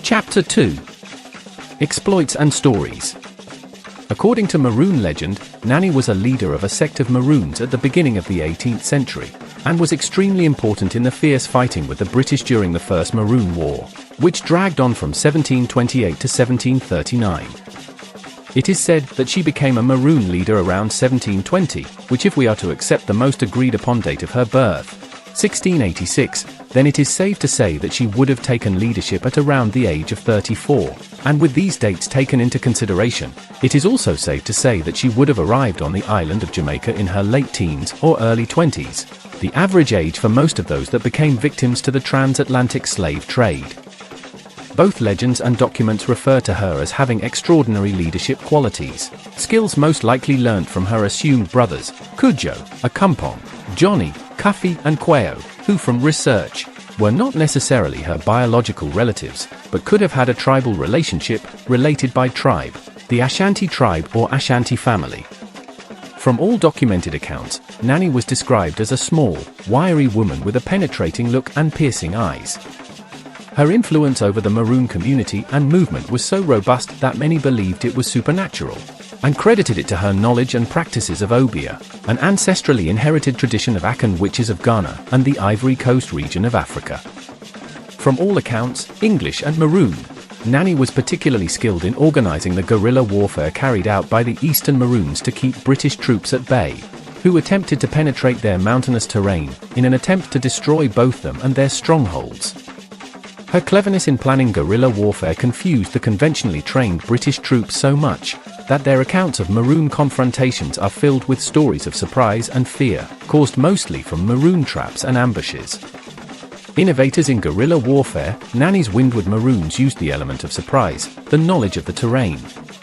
Chapter 2. Exploits and Stories. According to Maroon legend, Nanny was a leader of a sect of Maroons at the beginning of the 18th century, and was extremely important in the fierce fighting with the British during the First Maroon War, which dragged on from 1728 to 1739. It is said that she became a Maroon leader around 1720, which, if we are to accept the most agreed upon date of her birth, 1686, then it is safe to say that she would have taken leadership at around the age of 34, and with these dates taken into consideration, it is also safe to say that she would have arrived on the island of Jamaica in her late teens or early 20s, the average age for most of those that became victims to the transatlantic slave trade. Both legends and documents refer to her as having extraordinary leadership qualities, skills most likely learnt from her assumed brothers, Cudjo, Acumpong, Johnny, Cuffy and Quayo, who from research, were not necessarily her biological relatives, but could have had a tribal relationship, related by tribe, the Ashanti tribe or Ashanti family. From all documented accounts, Nanny was described as a small, wiry woman with a penetrating look and piercing eyes. Her influence over the Maroon community and movement was so robust that many believed it was supernatural, and credited it to her knowledge and practices of Obia, an ancestrally inherited tradition of Akan witches of Ghana and the Ivory Coast region of Africa. From all accounts, English and Maroon, Nanny was particularly skilled in organizing the guerrilla warfare carried out by the Eastern Maroons to keep British troops at bay, who attempted to penetrate their mountainous terrain in an attempt to destroy both them and their strongholds. Her cleverness in planning guerrilla warfare confused the conventionally trained British troops so much that their accounts of Maroon confrontations are filled with stories of surprise and fear, caused mostly from Maroon traps and ambushes. Innovators in guerrilla warfare, Nanny's Windward Maroons used the element of surprise, the knowledge of the terrain,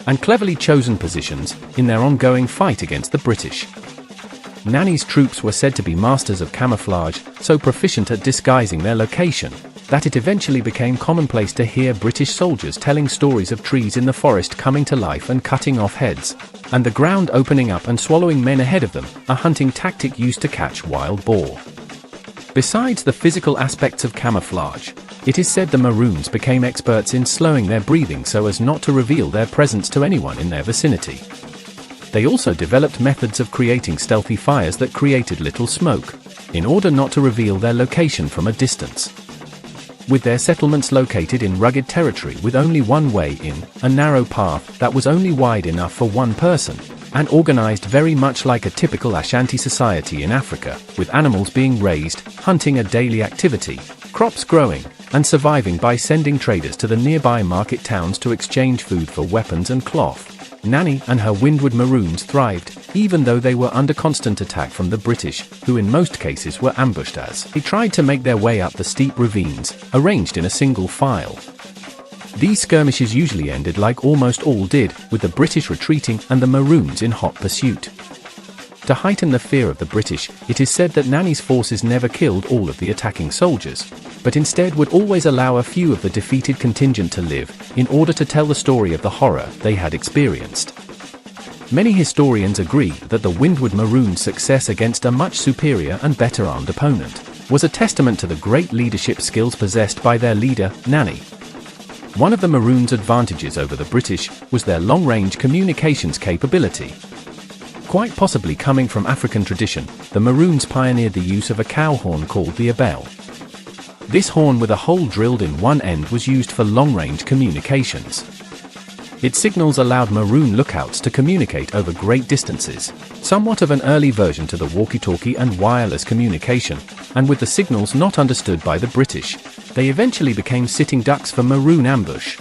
and cleverly chosen positions in their ongoing fight against the British. Nanny's troops were said to be masters of camouflage, so proficient at disguising their location, that it eventually became commonplace to hear British soldiers telling stories of trees in the forest coming to life and cutting off heads, and the ground opening up and swallowing men ahead of them, a hunting tactic used to catch wild boar. Besides the physical aspects of camouflage, it is said the Maroons became experts in slowing their breathing so as not to reveal their presence to anyone in their vicinity. They also developed methods of creating stealthy fires that created little smoke, in order not to reveal their location from a distance. With their settlements located in rugged territory with only one way in, a narrow path that was only wide enough for one person, and organized very much like a typical Ashanti society in Africa, with animals being raised, hunting a daily activity, crops growing, and surviving by sending traders to the nearby market towns to exchange food for weapons and cloth. Nanny and her Windward Maroons thrived, even though they were under constant attack from the British, who in most cases were ambushed as they tried to make their way up the steep ravines, arranged in a single file. These skirmishes usually ended like almost all did, with the British retreating and the Maroons in hot pursuit. To heighten the fear of the British, it is said that Nanny's forces never killed all of the attacking soldiers, but instead would always allow a few of the defeated contingent to live, in order to tell the story of the horror they had experienced. Many historians agree that the Windward Maroons' success against a much superior and better armed opponent was a testament to the great leadership skills possessed by their leader, Nanny. One of the Maroons' advantages over the British was their long-range communications capability. Quite possibly coming from African tradition, the Maroons pioneered the use of a cow horn called the abel. This horn with a hole drilled in one end was used for long-range communications. Its signals allowed Maroon lookouts to communicate over great distances, somewhat of an early version to the walkie-talkie and wireless communication, and with the signals not understood by the British, they eventually became sitting ducks for Maroon ambush.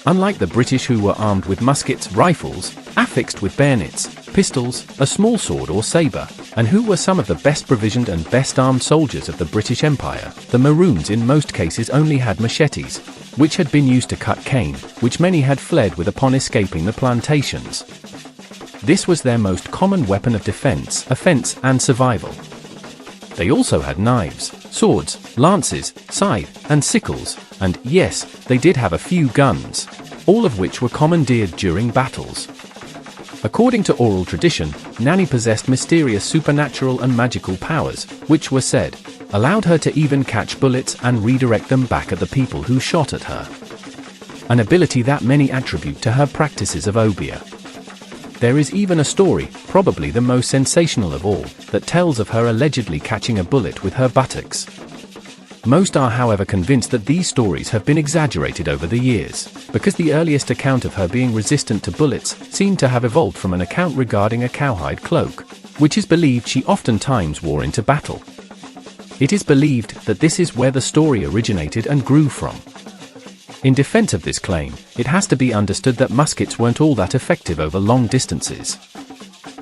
Unlike the British, who were armed with muskets, rifles, affixed with bayonets, pistols, a small sword or saber, and who were some of the best provisioned and best armed soldiers of the British Empire, the Maroons in most cases only had machetes, which had been used to cut cane, which many had fled with upon escaping the plantations. This was their most common weapon of defense, offense, and survival. They also had knives, swords, lances, scythe, and sickles, and, yes, they did have a few guns, all of which were commandeered during battles. According to oral tradition, Nanny possessed mysterious supernatural and magical powers, which were said, allowed her to even catch bullets and redirect them back at the people who shot at her. an ability that many attribute to her practices of obeah. There is even a story, probably the most sensational of all, that tells of her allegedly catching a bullet with her buttocks. Most are, however, convinced that these stories have been exaggerated over the years, because the earliest account of her being resistant to bullets seemed to have evolved from an account regarding a cowhide cloak, which is believed she oftentimes wore into battle. It is believed that this is where the story originated and grew from. In defense of this claim, it has to be understood that muskets weren't all that effective over long distances.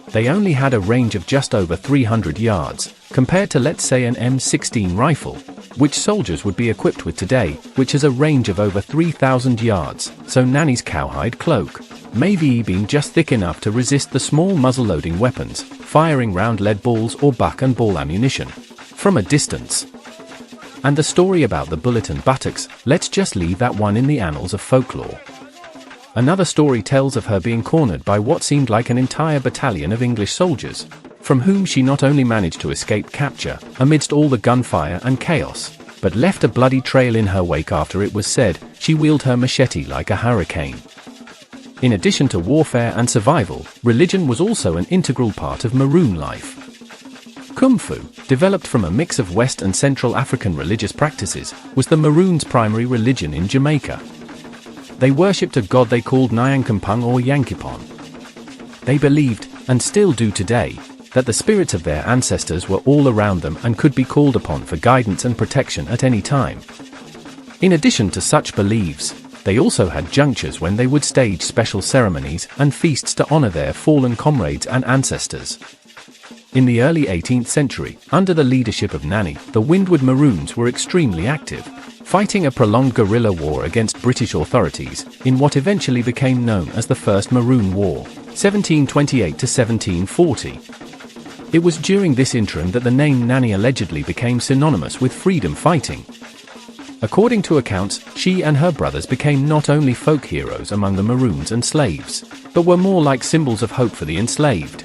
They only had a range of just over 300 yards, compared to, let's say, an M16 rifle, which soldiers would be equipped with today, which has a range of over 3,000 yards, so Nanny's cowhide cloak may be been just thick enough to resist the small muzzle-loading weapons, firing round lead balls or buck and ball ammunition from a distance. And the story about the bullet and buttocks, let's just leave that one in the annals of folklore. Another story tells of her being cornered by what seemed like an entire battalion of English soldiers, from whom she not only managed to escape capture amidst all the gunfire and chaos, but left a bloody trail in her wake after it was said she wielded her machete like a hurricane. In addition to warfare and survival, religion was also an integral part of Maroon life. Kung Fu, developed from a mix of West and Central African religious practices, was the Maroons' primary religion in Jamaica. They worshipped a god they called Nyankampong or Yankipon. They believed, and still do today, that the spirits of their ancestors were all around them and could be called upon for guidance and protection at any time. In addition to such beliefs, they also had junctures when they would stage special ceremonies and feasts to honor their fallen comrades and ancestors. In the early 18th century, under the leadership of Nanny, the Windward Maroons were extremely active, fighting a prolonged guerrilla war against British authorities in what eventually became known as the First Maroon War, 1728 to 1740. It was during this interim that the name Nanny allegedly became synonymous with freedom fighting. According to accounts, she and her brothers became not only folk heroes among the Maroons and slaves, but were more like symbols of hope for the enslaved.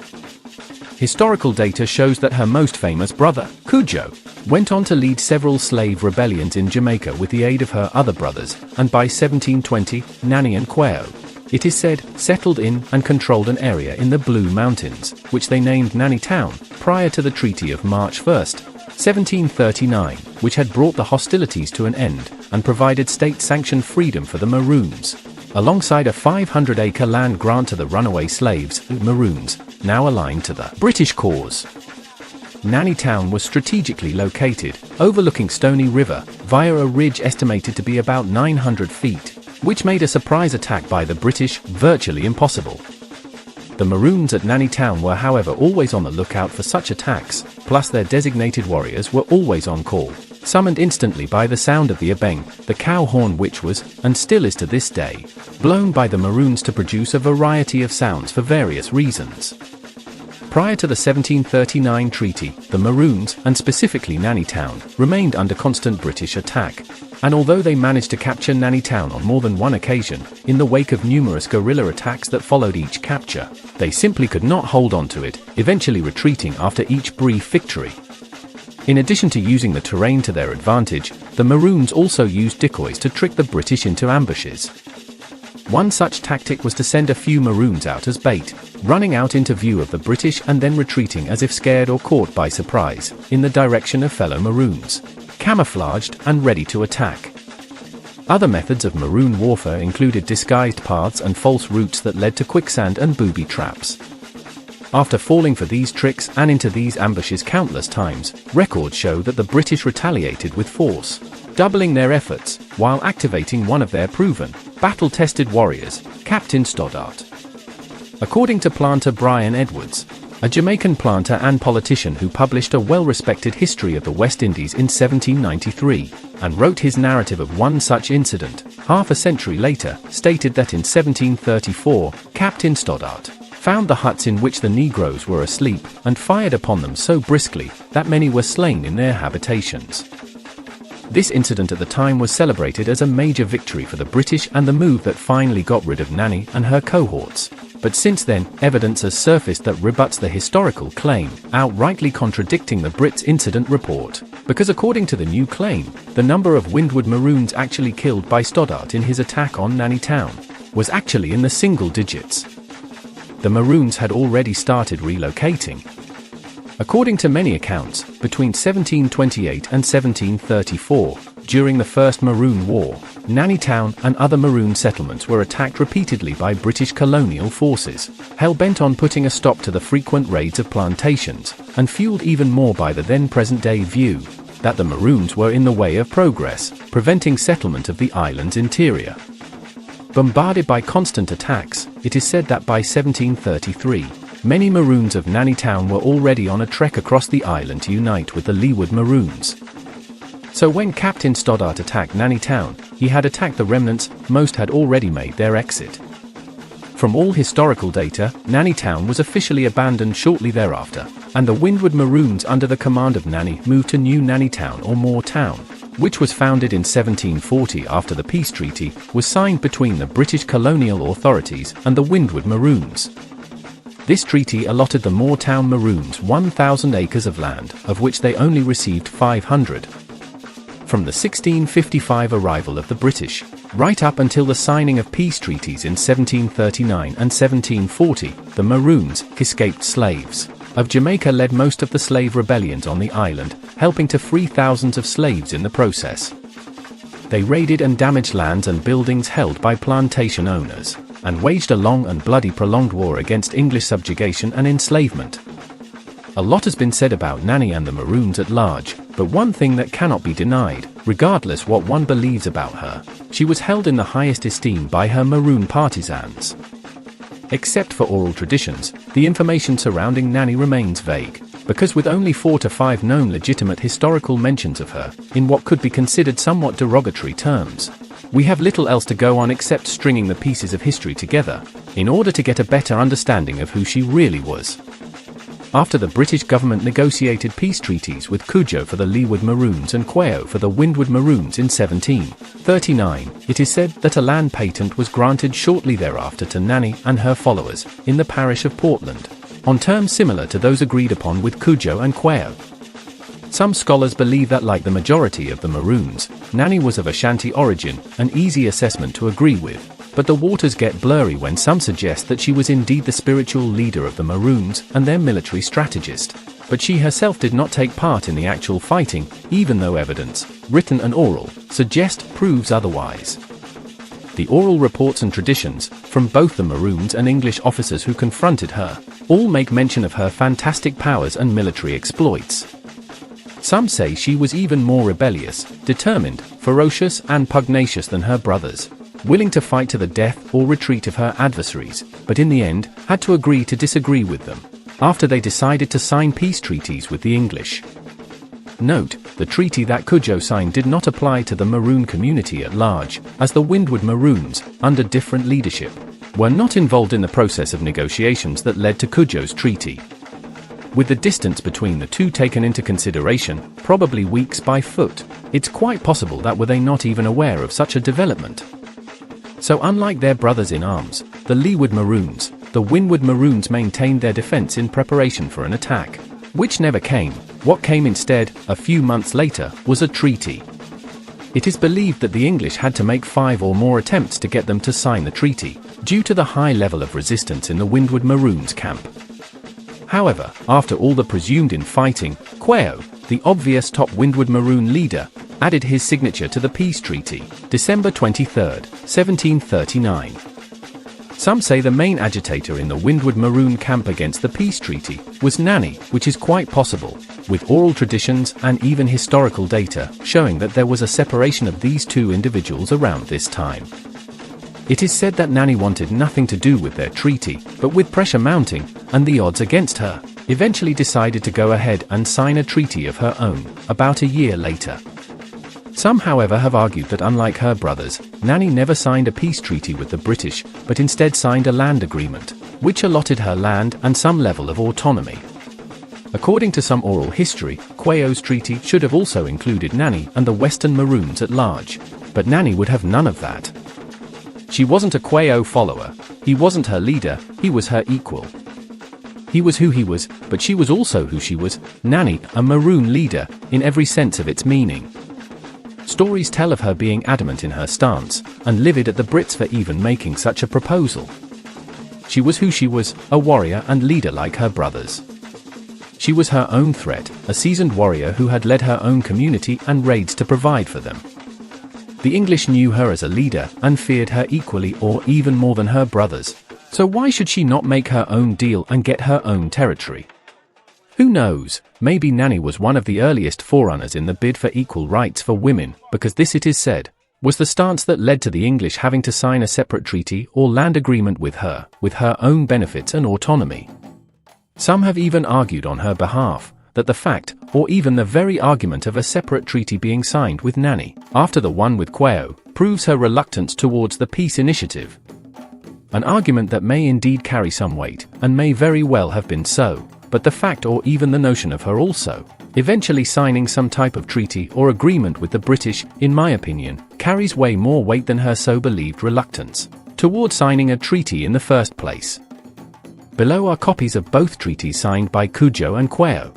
Historical data shows that her most famous brother, Cujo, went on to lead several slave rebellions in Jamaica with the aid of her other brothers, and by 1720, Nanny and Queo, it is said, settled in and controlled an area in the Blue Mountains, which they named Nanny Town, prior to the Treaty of March 1, 1739, which had brought the hostilities to an end and provided state-sanctioned freedom for the Maroons, alongside a 500-acre land grant to the runaway slaves, the Maroons, now aligned to the British cause. Nanny Town was strategically located, overlooking Stony River, via a ridge estimated to be about 900 feet, which made a surprise attack by the British virtually impossible. The Maroons at Nanny Town were, however, always on the lookout for such attacks, plus their designated warriors were always on call, summoned instantly by the sound of the abeng, the cow horn, which was, and still is to this day, blown by the Maroons to produce a variety of sounds for various reasons. Prior to the 1739 treaty, the Maroons, and specifically Nanny Town, remained under constant British attack, and although they managed to capture Nanny Town on more than one occasion, in the wake of numerous guerrilla attacks that followed each capture, they simply could not hold on to it, eventually retreating after each brief victory. In addition to using the terrain to their advantage, the Maroons also used decoys to trick the British into ambushes. One such tactic was to send a few Maroons out as bait, running out into view of the British and then retreating as if scared or caught by surprise, in the direction of fellow Maroons, camouflaged and ready to attack. Other methods of Maroon warfare included disguised paths and false routes that led to quicksand and booby traps. After falling for these tricks and into these ambushes countless times, records show that the British retaliated with force, doubling their efforts, while activating one of their proven, battle-tested warriors, Captain Stoddart. According to planter Brian Edwards, a Jamaican planter and politician who published a well-respected history of the West Indies in 1793, and wrote his narrative of one such incident, half a century later, stated that in 1734, Captain Stoddart found the huts in which the Negroes were asleep, and fired upon them so briskly, that many were slain in their habitations. This incident at the time was celebrated as a major victory for the British and the move that finally got rid of Nanny and her cohorts. But since then, evidence has surfaced that rebuts the historical claim, outrightly contradicting the Brits' incident report. because according to the new claim, the number of Windward Maroons actually killed by Stoddart in his attack on Nanny Town was actually in the single digits. The Maroons had already started relocating. According to many accounts, between 1728 and 1734, during the First Maroon War, Nanny Town and other Maroon settlements were attacked repeatedly by British colonial forces, hell-bent on putting a stop to the frequent raids of plantations, and fueled even more by the then present-day view that the Maroons were in the way of progress, preventing settlement of the island's interior. Bombarded by constant attacks, it is said that by 1733, many Maroons of Nanny Town were already on a trek across the island to unite with the Leeward Maroons. So when Captain Stoddart attacked Nanny Town, he had attacked the remnants, most had already made their exit. From all historical data, Nanny Town was officially abandoned shortly thereafter, and the Windward Maroons under the command of Nanny moved to New Nanny Town or Moore Town, which was founded in 1740 after the peace treaty was signed between the British colonial authorities and the Windward Maroons. This treaty allotted the Moore Town Maroons 1,000 acres of land, of which they only received 500. From the 1655 arrival of the British, right up until the signing of peace treaties in 1739 and 1740, the Maroons, escaped slaves of Jamaica, led most of the slave rebellions on the island, helping to free thousands of slaves in the process. They raided and damaged lands and buildings held by plantation owners, and waged a long and bloody prolonged war against English subjugation and enslavement. A lot has been said about Nanny and the Maroons at large, but one thing that cannot be denied, regardless what one believes about her, she was held in the highest esteem by her Maroon partisans. Except for oral traditions, the information surrounding Nanny remains vague, because with only 4 to 5 known legitimate historical mentions of her, in what could be considered somewhat derogatory terms, we have little else to go on except stringing the pieces of history together, in order to get a better understanding of who she really was. After the British government negotiated peace treaties with Cudjoe for the Leeward Maroons and Quayo for the Windward Maroons in 1739, it is said that a land patent was granted shortly thereafter to Nanny and her followers, in the parish of Portland, on terms similar to those agreed upon with Cudjoe and Quayo. Some scholars believe that, like the majority of the Maroons, Nanny was of Ashanti origin, an easy assessment to agree with, but the waters get blurry when some suggest that she was indeed the spiritual leader of the Maroons and their military strategist, but she herself did not take part in the actual fighting, even though evidence, written and oral, proves otherwise. The oral reports and traditions, from both the Maroons and English officers who confronted her, all make mention of her fantastic powers and military exploits. Some say she was even more rebellious, determined, ferocious and pugnacious than her brothers, willing to fight to the death or retreat of her adversaries, but in the end, had to agree to disagree with them, after they decided to sign peace treaties with the English. Note, the treaty that Cudjoe signed did not apply to the Maroon community at large, as the Windward Maroons, under different leadership, were not involved in the process of negotiations that led to Cudjoe's treaty. With the distance between the two taken into consideration, probably weeks by foot, it's quite possible that were they not even aware of such a development. So unlike their brothers in arms, the Leeward Maroons, the Windward Maroons maintained their defense in preparation for an attack, which never came. What came instead, a few months later, was a treaty. It is believed that the English had to make 5 or more attempts to get them to sign the treaty, due to the high level of resistance in the Windward Maroons camp. However, after all the presumed infighting, Quayo, the obvious top Windward Maroon leader, added his signature to the peace treaty, December 23, 1739. Some say the main agitator in the Windward Maroon camp against the peace treaty was Nanny, which is quite possible, with oral traditions and even historical data showing that there was a separation of these two individuals around this time. It is said that Nanny wanted nothing to do with their treaty, but with pressure mounting, and the odds against her, eventually decided to go ahead and sign a treaty of her own, about a year later. Some, however, have argued that unlike her brothers, Nanny never signed a peace treaty with the British, but instead signed a land agreement, which allotted her land and some level of autonomy. According to some oral history, Quayo's treaty should have also included Nanny and the Western Maroons at large, but Nanny would have none of that. She wasn't a Quayo follower, he wasn't her leader, he was her equal. He was who he was, but she was also who she was, Nanny, a Maroon leader, in every sense of its meaning. Stories tell of her being adamant in her stance, and livid at the Brits for even making such a proposal. She was who she was, a warrior and leader like her brothers. She was her own threat, a seasoned warrior who had led her own community and raids to provide for them. The English knew her as a leader and feared her equally or even more than her brothers, so why should she not make her own deal and get her own territory? Who knows, maybe Nanny was one of the earliest forerunners in the bid for equal rights for women, because this, it is said, was the stance that led to the English having to sign a separate treaty or land agreement with her own benefits and autonomy. Some have even argued on her behalf that the fact, or even the very argument of a separate treaty being signed with Nanny, after the one with Queo, proves her reluctance towards the peace initiative. An argument that may indeed carry some weight, and may very well have been so, but the fact or even the notion of her also eventually signing some type of treaty or agreement with the British, in my opinion, carries way more weight than her so-believed reluctance toward signing a treaty in the first place. Below are copies of both treaties signed by Cudjoe and Queo.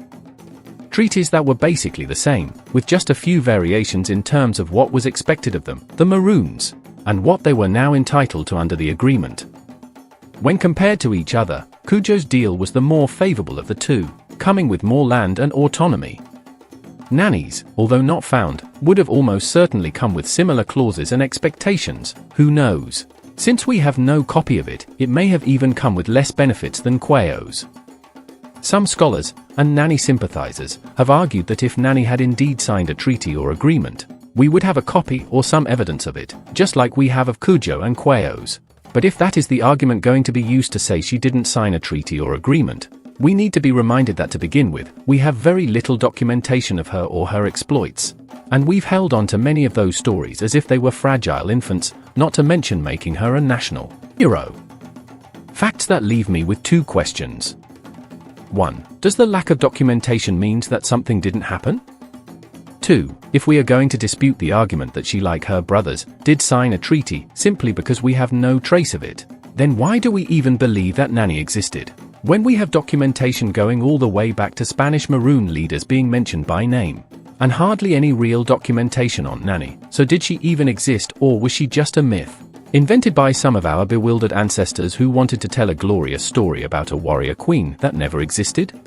Treaties that were basically the same, with just a few variations in terms of what was expected of them, the Maroons, and what they were now entitled to under the agreement. When compared to each other, Cudjoe's deal was the more favorable of the two, coming with more land and autonomy. Nanny's, although not found, would have almost certainly come with similar clauses and expectations, who knows? Since we have no copy of it, it may have even come with less benefits than Queo's. Some scholars, and Nanny sympathizers, have argued that if Nanny had indeed signed a treaty or agreement, we would have a copy or some evidence of it, just like we have of Cudjoe and Queo's. But if that is the argument going to be used to say she didn't sign a treaty or agreement, we need to be reminded that to begin with, we have very little documentation of her or her exploits. And we've held on to many of those stories as if they were fragile infants, not to mention making her a national hero. Facts that leave me with two questions. 1. Does the lack of documentation mean that something didn't happen? 2. If we are going to dispute the argument that she, like her brothers, did sign a treaty simply because we have no trace of it, then why do we even believe that Nanny existed, when we have documentation going all the way back to Spanish Maroon leaders being mentioned by name, and hardly any real documentation on Nanny? So did she even exist, or was she just a myth, invented by some of our bewildered ancestors who wanted to tell a glorious story about a warrior queen that never existed?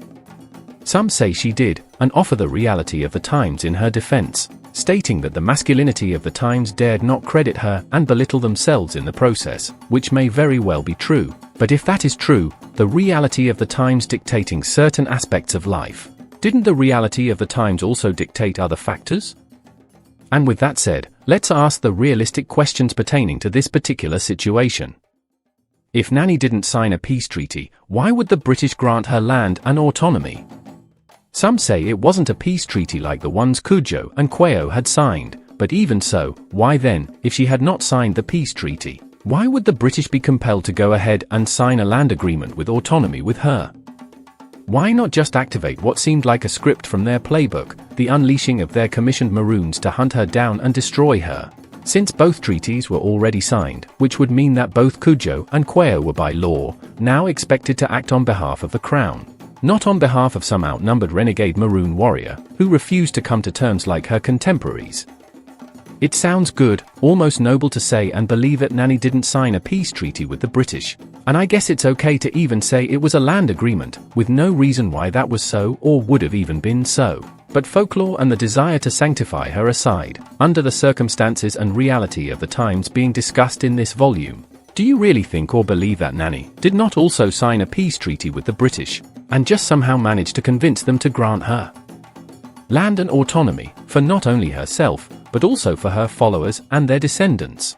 Some say she did, and offer the reality of the times in her defense, stating that the masculinity of the times dared not credit her and belittle themselves in the process, which may very well be true. But if that is true, the reality of the times dictating certain aspects of life, didn't the reality of the times also dictate other factors? And with that said, let's ask the realistic questions pertaining to this particular situation. If Nanny didn't sign a peace treaty, why would the British grant her land and autonomy? Some say it wasn't a peace treaty like the ones Cudjoe and Queo had signed, but even so, why then, if she had not signed the peace treaty, why would the British be compelled to go ahead and sign a land agreement with autonomy with her? Why not just activate what seemed like a script from their playbook, the unleashing of their commissioned Maroons to hunt her down and destroy her? Since both treaties were already signed, which would mean that both Cudjoe and Queo were by law now expected to act on behalf of the crown, not on behalf of some outnumbered renegade Maroon warrior who refused to come to terms like her contemporaries. It sounds good, almost noble to say and believe that Nanny didn't sign a peace treaty with the British, and I guess it's okay to even say it was a land agreement, with no reason why that was so or would have even been so. But folklore and the desire to sanctify her aside, under the circumstances and reality of the times being discussed in this volume, do you really think or believe that Nanny did not also sign a peace treaty with the British, and just somehow managed to convince them to grant her land and autonomy, for not only herself, but also for her followers and their descendants?